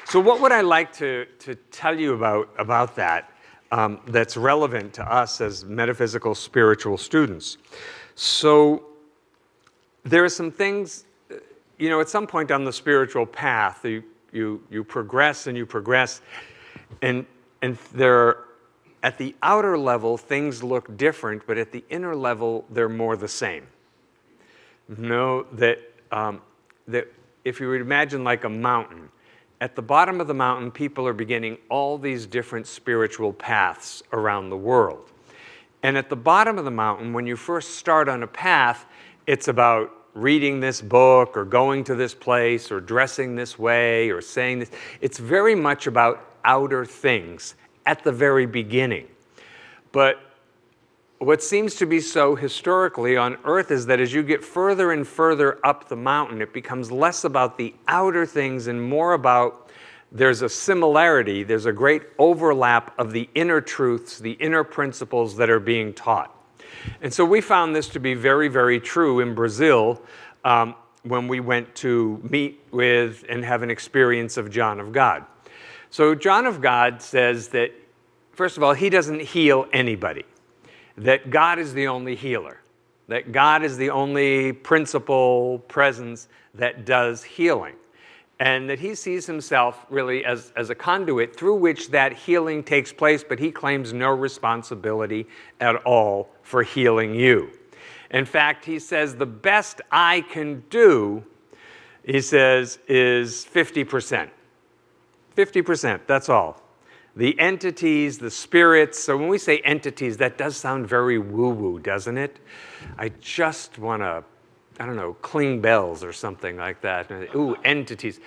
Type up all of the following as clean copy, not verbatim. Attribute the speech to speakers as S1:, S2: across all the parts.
S1: So what would I like to tell you about that that's relevant to us as metaphysical spiritual students? So there are some things, at some point on the spiritual path, you progress and you progress, and there, at the outer level, things look different, but at the inner level, they're more the same. Know that if you would imagine like a mountain, at the bottom of the mountain, people are beginning all these different spiritual paths around the world. And at the bottom of the mountain, when you first start on a path, it's about reading this book or going to this place or dressing this way or saying this. It's very much about outer things at the very beginning. But what seems to be so historically on Earth is that as you get further and further up the mountain, it becomes less about the outer things and more about there's a similarity, there's a great overlap of the inner truths, the inner principles that are being taught. And so we found this to be very, very true in Brazil when we went to meet with and have an experience of John of God. So John of God says that, first of all, he doesn't heal anybody. That God is the only healer, that God is the only principal presence that does healing, and that he sees himself really as a conduit through which that healing takes place, but he claims no responsibility at all for healing you. In fact, he says the best I can do, he says, is 50%. 50%, that's all. The entities, the spirits, so when we say entities, that does sound very woo-woo, doesn't it? I just want to, cling bells or something like that. Ooh, entities.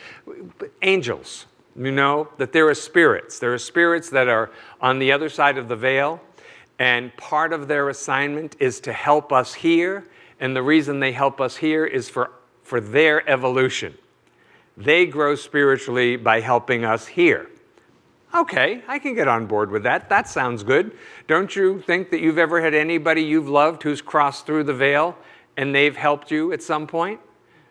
S1: Angels, that there are spirits. There are spirits that are on the other side of the veil, and part of their assignment is to help us here, and the reason they help us here is for their evolution. They grow spiritually by helping us here. Okay, I can get on board with that. That sounds good. Don't you think that you've ever had anybody you've loved who's crossed through the veil and they've helped you at some point?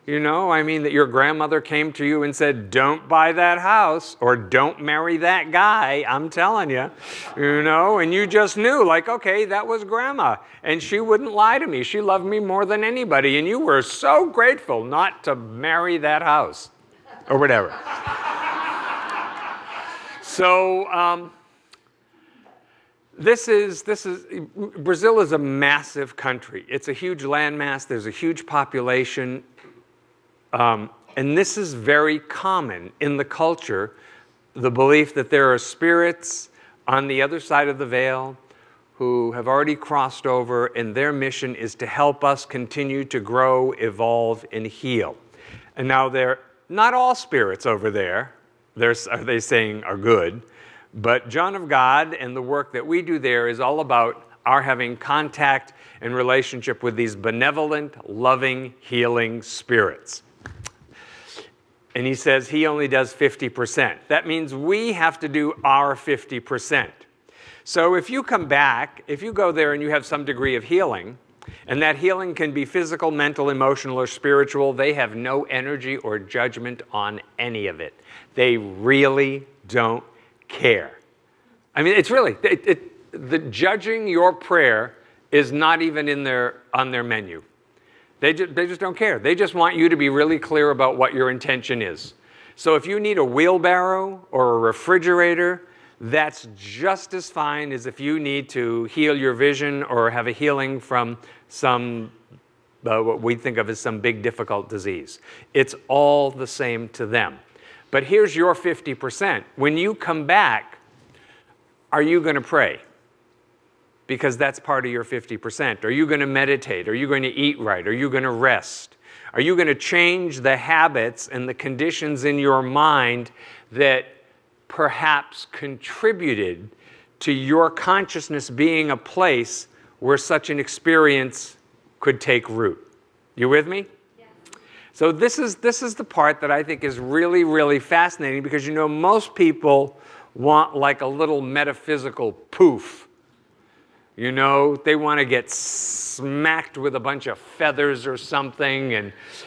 S1: That your grandmother came to you and said, don't buy that house or don't marry that guy, I'm telling you, and you just knew, like, okay, that was Grandma, and she wouldn't lie to me. She loved me more than anybody, and you were so grateful not to marry that house or whatever. So Brazil is a massive country. It's a huge landmass. There's a huge population. And this is very common in the culture, the belief that there are spirits on the other side of the veil who have already crossed over, and their mission is to help us continue to grow, evolve, and heal. And now they're not all spirits over there. They saying are good, but John of God and the work that we do there is all about our having contact and relationship with these benevolent, loving, healing spirits. And he says he only does 50%. That means we have to do our 50%. So if you come back, if you go there and you have some degree of healing, and that healing can be physical, mental, emotional, or spiritual, they have no energy or judgment on any of it. They really don't care. It's really, the judging your prayer is not even on their menu. They just don't care. They just want you to be really clear about what your intention is. So if you need a wheelbarrow or a refrigerator, that's just as fine as if you need to heal your vision or have a healing from some, what we think of as some big difficult disease. It's all the same to them. But here's your 50%. When you come back, are you going to pray? Because that's part of your 50%. Are you going to meditate? Are you going to eat right? Are you going to rest? Are you going to change the habits and the conditions in your mind that perhaps contributed to your consciousness being a place where such an experience could take root? You with me? Yeah. So this is the part that I think is really, really fascinating, because most people want like a little metaphysical poof. You know, they want to get smacked with a bunch of feathers or something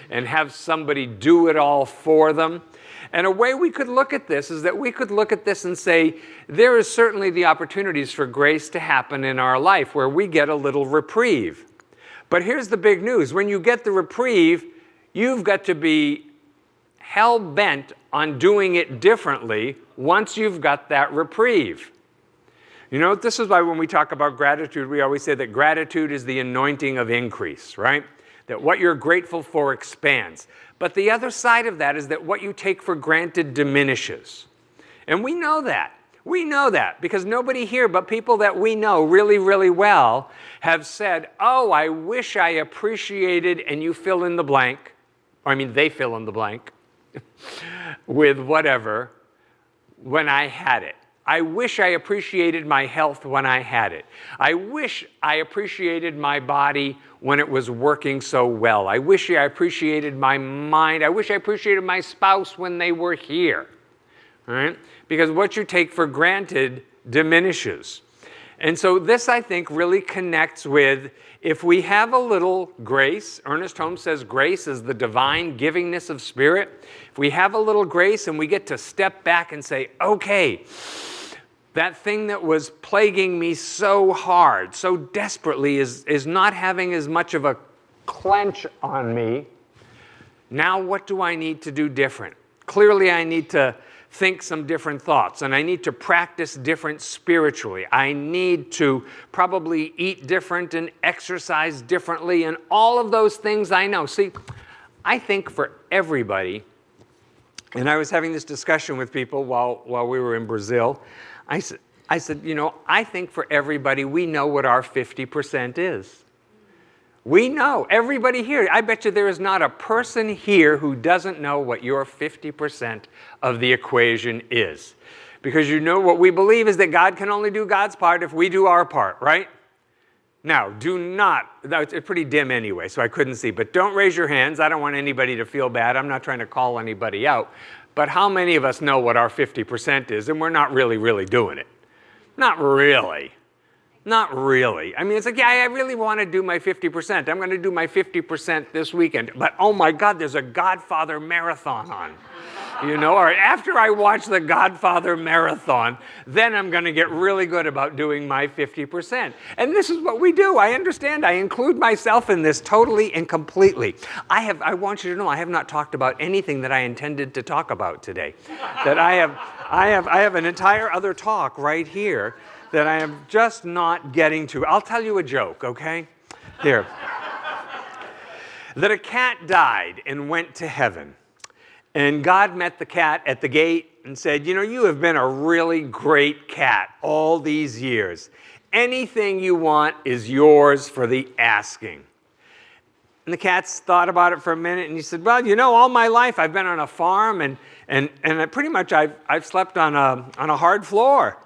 S1: and have somebody do it all for them. And a way we could look at this is that we could look at this and say, there is certainly the opportunities for grace to happen in our life where we get a little reprieve. But here's the big news. When you get the reprieve, you've got to be hell-bent on doing it differently once you've got that reprieve. You know, this is why when we talk about gratitude, we always say that gratitude is the anointing of increase, right? That what you're grateful for expands. But the other side of that is that what you take for granted diminishes. And we know that. We know that because nobody here but people that we know really, really well have said, oh, I wish I appreciated, and you fill in the blank, or I mean they fill in the blank, with whatever, when I had it. I wish I appreciated my health when I had it. I wish I appreciated my body when it was working so well. I wish I appreciated my mind. I wish I appreciated my spouse when they were here. All right? Because what you take for granted diminishes. And so this, I think, really connects with if we have a little grace. Ernest Holmes says grace is the divine givingness of spirit. If we have a little grace and we get to step back and say, okay, that thing that was plaguing me so hard, so desperately, is not having as much of a clench on me. Now what do I need to do different? Clearly I need to think some different thoughts, and I need to practice different spiritually. I need to probably eat different and exercise differently, and all of those things I know. See, I think for everybody, and I was having this discussion with people while we were in Brazil, I said, you know, I think for everybody, we know what our 50% is. We know, everybody here, I bet you there is not a person here who doesn't know what your 50% of the equation is. Because you know what we believe is that God can only do God's part if we do our part, right? Now, do not, it's pretty dim anyway, so I couldn't see, but don't raise your hands. I don't want anybody to feel bad. I'm not trying to call anybody out. But how many of us know what our 50% is, and we're not really doing it? Not really. Not really. I mean, it's like, yeah, I really want to do my 50%. I'm going to do my 50% this weekend. But, oh my God, there's a Godfather marathon on. You know, or after I watch the Godfather marathon, then I'm going to get really good about doing my 50%. And this is what we do. I understand. I include myself in this totally and completely. I want you to know I have not talked about anything that I intended to talk about today. That I have an entire other talk right here that I am just not getting to. I'll tell you a joke, okay? Here. That a cat died and went to heaven. And God met the cat at the gate and said, you know, you have been a really great cat all these years. Anything you want is yours for the asking. And the cat's thought about it for a minute, and he said, well, you know, all my life I've been on a farm, and pretty much I've slept on a hard floor.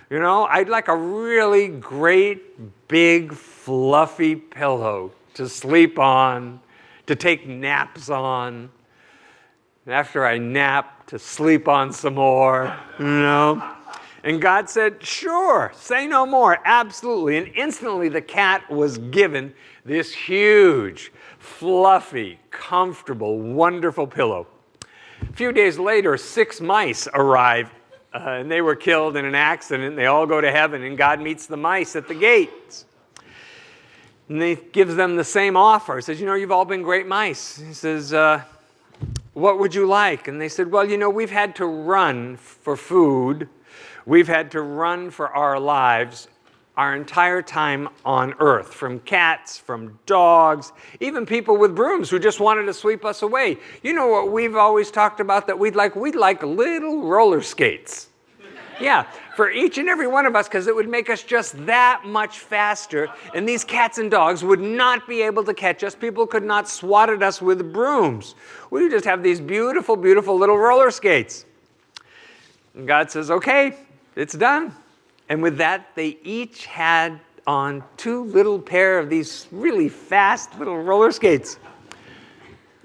S1: You know, I'd like a really great, big, fluffy pillow to sleep on, to take naps on. And after I nap, to sleep on some more, you know. And God said, sure, say no more, absolutely. And instantly the cat was given this huge, fluffy, comfortable, wonderful pillow. A few days later, 6 mice arrived, and they were killed in an accident. They all go to heaven, and God meets the mice at the gates. And he gives them the same offer. He says, you know, you've all been great mice. He says, what would you like? And they said, well, you know, we've had to run for food. We've had to run for our lives our entire time on earth, from cats, from dogs, even people with brooms who just wanted to sweep us away. You know what we've always talked about that we'd like? We'd like little roller skates. Yeah, for each and every one of us, because it would make us just that much faster, and these cats and dogs would not be able to catch us. People could not swat at us with brooms. We would just have these beautiful, beautiful little roller skates. And God says, okay, it's done. And with that, they each had on 2 little pair of these really fast little roller skates.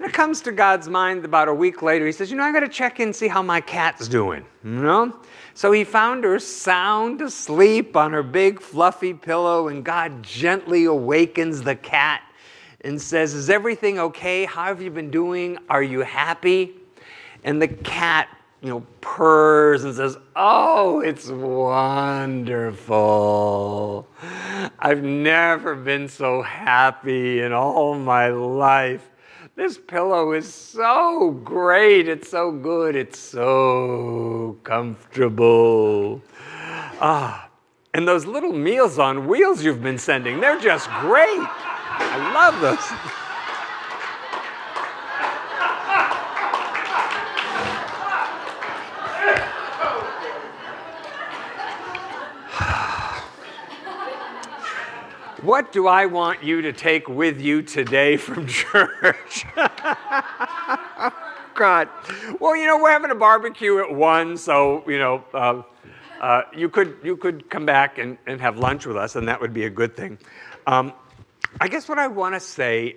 S1: And it comes to God's mind about a week later. He says, I got to check in and see how my cat's doing, So he found her sound asleep on her big fluffy pillow, and God gently awakens the cat and says, is everything okay? How have you been doing? Are you happy? And the cat, purrs and says, oh, it's wonderful. I've never been so happy in all my life. This pillow is so great. It's so good. It's so comfortable. And those little Meals on Wheels you've been sending, they're just great. I love those. What do I want you to take with you today from church? God. Well, we're having a barbecue at 1, so, you could come back and have lunch with us, and that would be a good thing. I guess what I want to say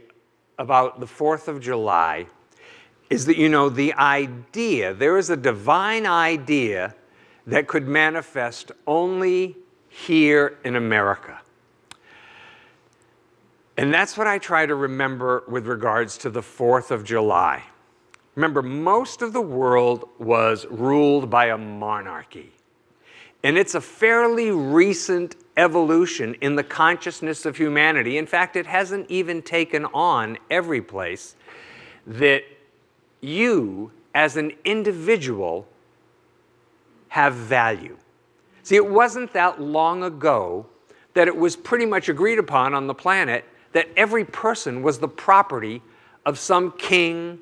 S1: about the 4th of July is that, the idea, there is a divine idea that could manifest only here in America. And that's what I try to remember with regards to the 4th of July. Remember, most of the world was ruled by a monarchy. And it's a fairly recent evolution in the consciousness of humanity. In fact, it hasn't even taken on every place that you, as an individual, have value. See, it wasn't that long ago that it was pretty much agreed upon on the planet that every person was the property of some king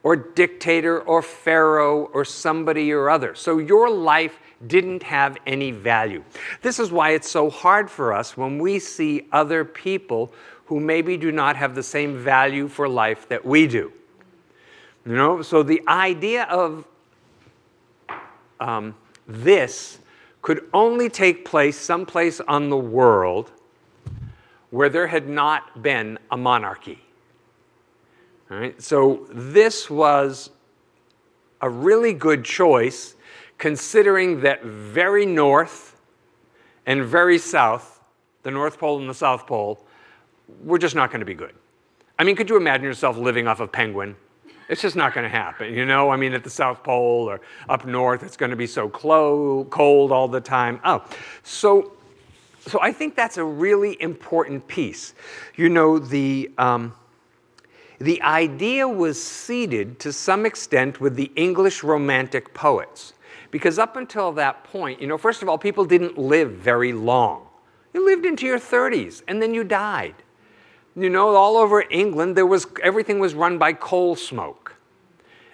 S1: or dictator or pharaoh or somebody or other. So your life didn't have any value. This is why it's so hard for us when we see other people who maybe do not have the same value for life that we do. So the idea of this could only take place someplace on the world where there had not been a monarchy. All right? So this was a really good choice, considering that very north and very south, the North Pole and the South Pole, were just not going to be good. I mean, could you imagine yourself living off of penguin? It's just not going to happen, I mean, at the South Pole or up north, it's going to be so cold all the time. So I think that's a really important piece. The idea was seeded to some extent with the English Romantic poets. Because up until that point, first of all, people didn't live very long. You lived into your 30s, and then you died. All over England, everything was run by coal smoke.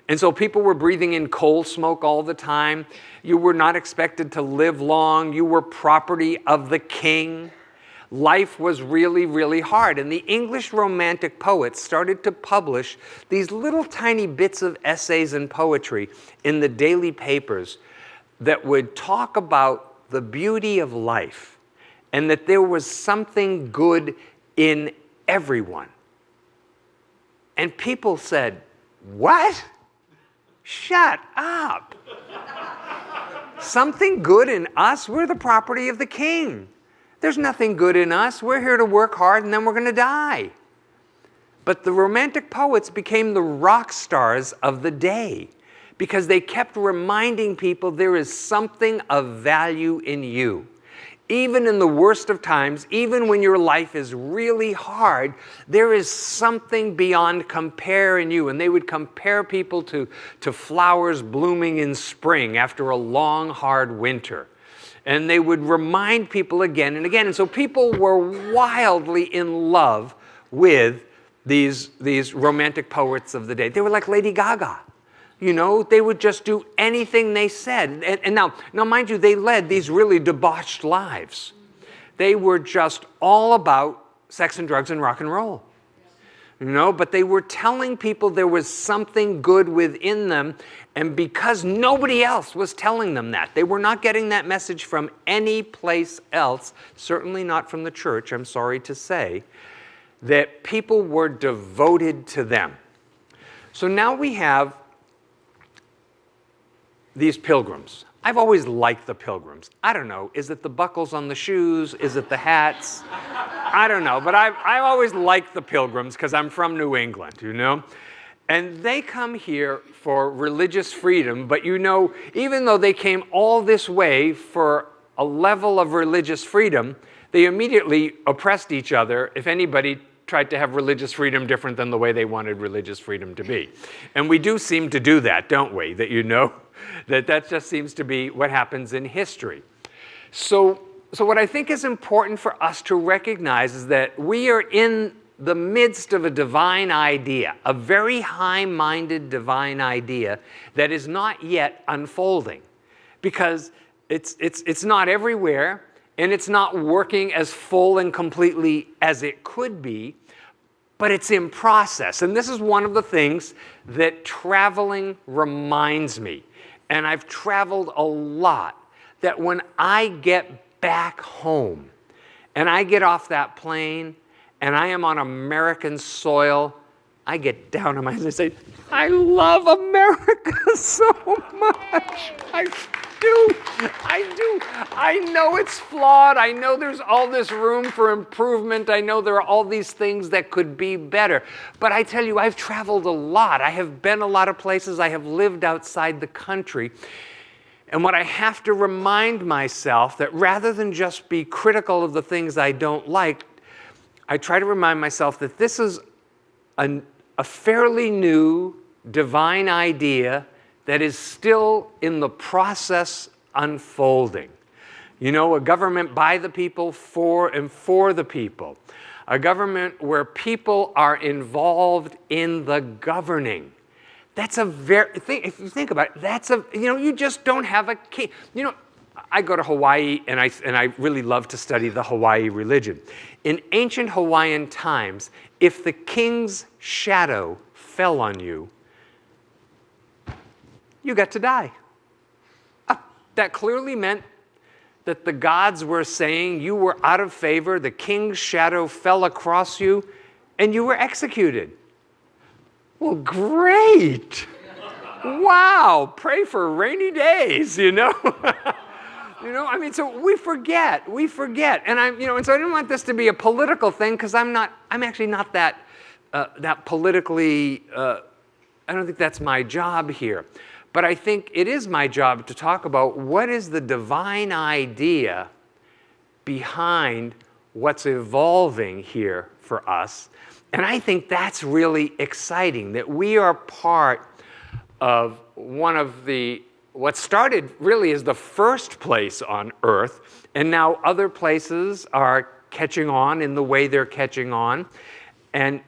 S1: And so people were breathing in coal smoke all the time. You were not expected to live long. You were property of the king. Life was really, really hard. And the English Romantic poets started to publish these little tiny bits of essays and poetry in the daily papers that would talk about the beauty of life and that there was something good in everyone. And people said, what? Shut up. Something good in us? We're the property of the king. There's nothing good in us. We're here to work hard and then we're going to die. But the Romantic poets became the rock stars of the day because they kept reminding people there is something of value in you. Even in the worst of times, even when your life is really hard, there is something beyond compare in you. And they would compare people to flowers blooming in spring after a long, hard winter. And they would remind people again and again. And so people were wildly in love with these romantic poets of the day. They were like Lady Gaga. They would just do anything they said. And now, mind you, they led these really debauched lives. They were just all about sex and drugs and rock and roll. But they were telling people there was something good within them, and because nobody else was telling them that, they were not getting that message from any place else, certainly not from the church, I'm sorry to say, that people were devoted to them. So now we have these pilgrims. I've always liked the pilgrims. I don't know, is it the buckles on the shoes? Is it the hats? I don't know, but I always liked the pilgrims because I'm from New England, you know? And they come here for religious freedom, but you know, even though they came all this way for a level of religious freedom, they immediately oppressed each other if anybody tried to have religious freedom different than the way they wanted religious freedom to be. And we do seem to do that, don't we? That you know, that just seems to be what happens in history. So what I think is important for us to recognize is that we are in the midst of a divine idea, a very high-minded divine idea that is not yet unfolding, because it's not everywhere, and it's not working as full and completely as it could be, but it's in process. And this is one of the things that traveling reminds me, and I've traveled a lot, that when I get back home and I get off that plane and I am on American soil, I get down on my knees and say, I love America so much. I do. I know it's flawed. I know there's all this room for improvement. I know there are all these things that could be better. But I tell you, I've traveled a lot. I have been a lot of places. I have lived outside the country. And what I have to remind myself, that rather than just be critical of the things I don't like, I try to remind myself that this is a fairly new divine idea that is still in the process unfolding. You know, a government by the people, for and for the people. A government where people are involved in the governing. That's a if you think about it, you just don't have a king. You know, I go to Hawaii and I really love to study the Hawaii religion. In ancient Hawaiian times, if the king's shadow fell on you, you got to die. That clearly meant that the gods were saying you were out of favor, the king's shadow fell across you, and you were executed. Well, great. Wow, pray for rainy days, you know? So we forget. And and so I didn't want this to be a political thing, because I'm actually not that politically, I don't think that's my job here. But I think it is my job to talk about what is the divine idea behind what's evolving here for us. And I think that's really exciting, that we are part of one of what started really as the first place on Earth, and now other places are catching on in the way they're catching on. And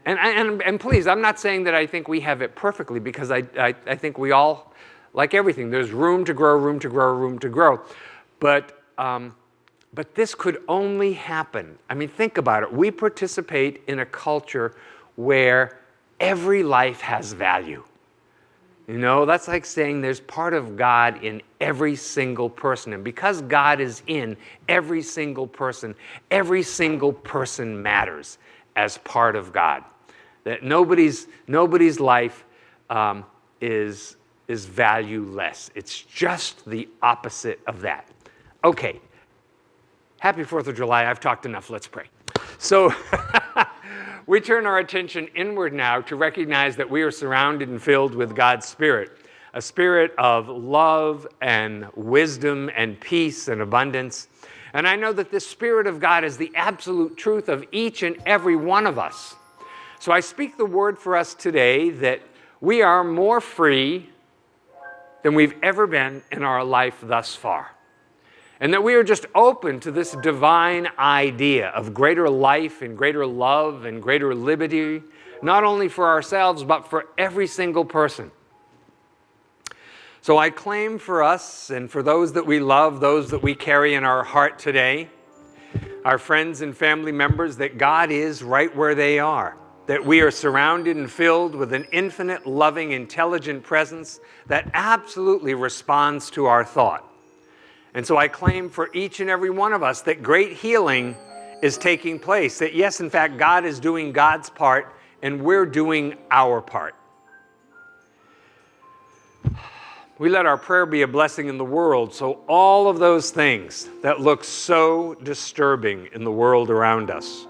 S1: please, I'm not saying that I think we have it perfectly, because I think we all, like everything, there's room to grow, room to grow, room to grow. But this could only happen. I mean, think about it. We participate in a culture where every life has value. You know, that's like saying there's part of God in every single person. And because God is in every single person matters as part of God. That nobody's life is valueless. It's just the opposite of that. Okay. Happy 4th of July. I've talked enough. Let's pray. So we turn our attention inward now to recognize that we are surrounded and filled with God's Spirit, a spirit of love and wisdom and peace and abundance. And I know that this Spirit of God is the absolute truth of each and every one of us. So I speak the word for us today that we are more free than we've ever been in our life thus far. And that we are just open to this divine idea of greater life and greater love and greater liberty, not only for ourselves, but for every single person. So I claim for us and for those that we love, those that we carry in our heart today, our friends and family members, that God is right where they are. That we are surrounded and filled with an infinite, loving, intelligent presence that absolutely responds to our thought. And so I claim for each and every one of us that great healing is taking place. That yes, in fact, God is doing God's part and we're doing our part. We let our prayer be a blessing in the world, so all of those things that look so disturbing in the world around us,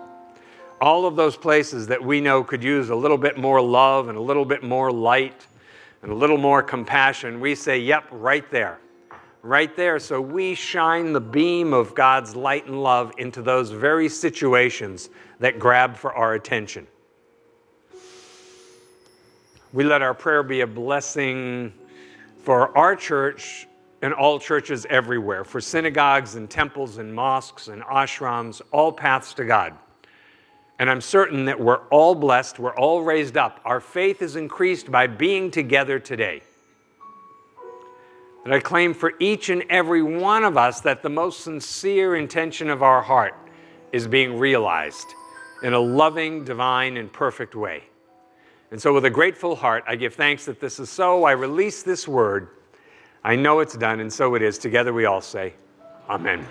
S1: all of those places that we know could use a little bit more love and a little bit more light and a little more compassion, we say, yep, right there. Right there. So we shine the beam of God's light and love into those very situations that grab for our attention. We let our prayer be a blessing for our church and all churches everywhere, for synagogues and temples and mosques and ashrams, all paths to God. And I'm certain that we're all blessed, we're all raised up. Our faith is increased by being together today. And I claim for each and every one of us that the most sincere intention of our heart is being realized in a loving, divine, and perfect way. And so with a grateful heart, I give thanks that this is so. I release this word. I know it's done, and so it is. Together we all say, Amen.